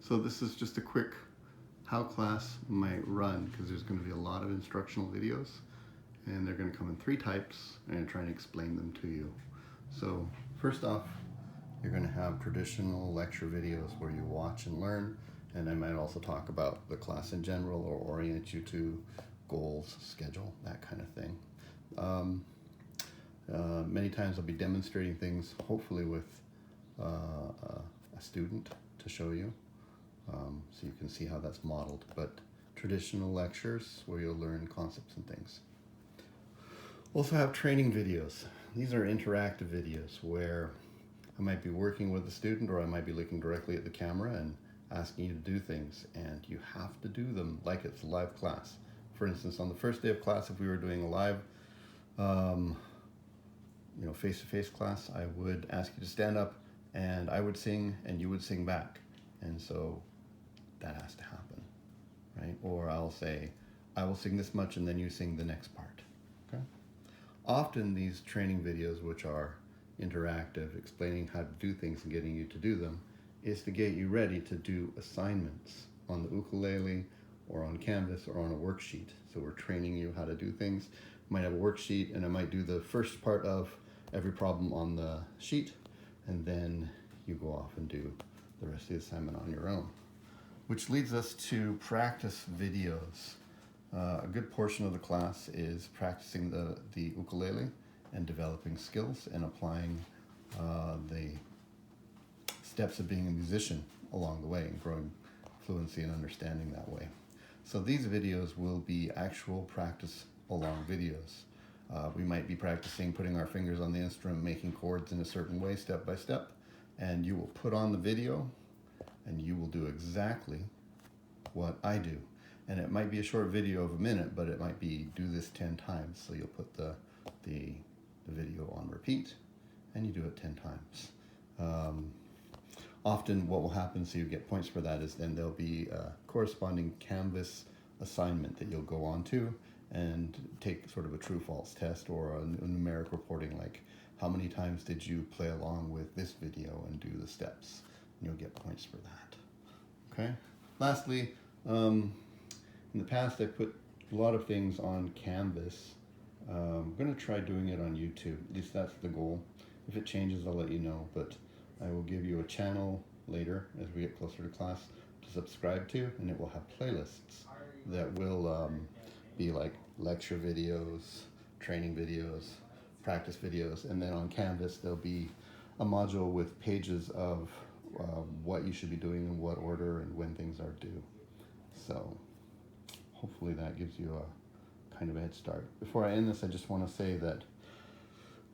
So this is just a quick how class might run, because there's going to be a lot of instructional videos and they're going to come in three types, and I'm trying to explain them to you. So first off, you're going to have traditional lecture videos where you watch and learn, and I might also talk about the class in general or orient you to goals, schedule, that kind of thing. Many times I'll be demonstrating things, hopefully with a student to show you, so you can see how that's modeled. But traditional lectures where you'll learn concepts and things. Also have training videos. These are interactive videos where I might be working with a student, or I might be looking directly at the camera and asking you to do things, and you have to do them like it's a live class. For instance, on the first day of class, if we were doing a live face-to-face class, I would ask you to stand up and I would sing and you would sing back. And so that has to happen, right? Or I'll say, I will sing this much and then you sing the next part, okay? Often these training videos, which are interactive, explaining how to do things and getting you to do them, is to get you ready to do assignments on the ukulele or on Canvas or on a worksheet. So we're training you how to do things. I might have a worksheet and I might do the first part of every problem on the sheet, and then you go off and do the rest of the assignment on your own. Which leads us to practice videos. A good portion of the class is practicing the ukulele and developing skills and applying the steps of being a musician along the way and growing fluency and understanding that way. So these videos will be actual practice along videos. We might be practicing putting our fingers on the instrument, making chords in a certain way, step by step, and you will put on the video and you will do exactly what I do. And it might be a short video of a minute, but it might be do this 10 times. So you'll put the video on repeat and you do it 10 times. Often what will happen, so you get points for that, is then there'll be a corresponding Canvas assignment that you'll go on to and take sort of a true-false test or a numeric reporting, like how many times did you play along with this video and do the steps, and you'll get points for that. Okay. Lastly, in the past I put a lot of things on Canvas. I'm going to try doing it on YouTube. At least that's the goal. If it changes, I'll let you know, but I will give you a channel later as we get closer to class to subscribe to, and it will have playlists that will be like lecture videos, training videos, practice videos, and then on Canvas there'll be a module with pages of what you should be doing in what order and when things are due. So hopefully that gives you a kind of a head start. Before I end this, I just want to say that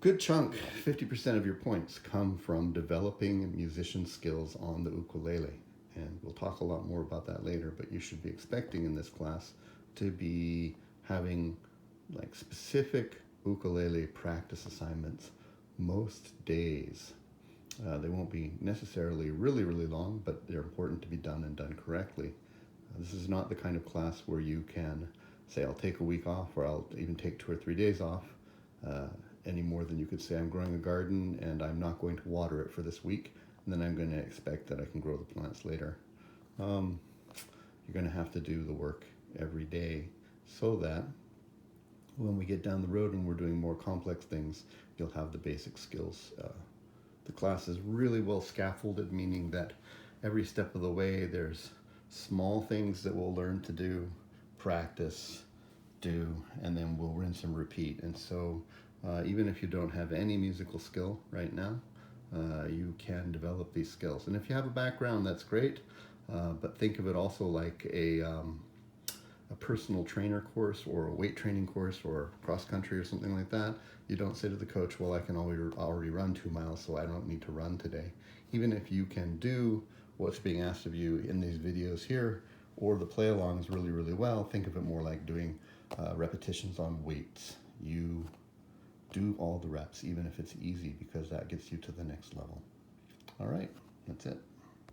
good chunk, 50% of your points, come from developing musician skills on the ukulele. And we'll talk a lot more about that later, but you should be expecting in this class to be having like specific ukulele practice assignments most days. They won't be necessarily really long, but they're important to be done and done correctly. This is not the kind of class where you can say, I'll take a week off, or I'll even take 2 or 3 days off, any more than you could say, I'm growing a garden and I'm not going to water it for this week, and then I'm going to expect that I can grow the plants later. You're going to have to do the work every day so that when we get down the road and we're doing more complex things, you'll have the basic skills. The class is really well scaffolded, meaning that every step of the way there's small things that we'll learn to do, practice, do, and then we'll rinse and repeat. And so even if you don't have any musical skill right now, you can develop these skills. And if you have a background, that's great, but think of it also like a personal trainer course or a weight training course or cross country or something like that. You don't say to the coach, well, I can already run 2 miles, so I don't need to run today. Even if you can do what's being asked of you in these videos here, or the play alongs really well, think of it more like doing repetitions on weights. You do all the reps, even if it's easy, because that gets you to the next level. All right, that's it.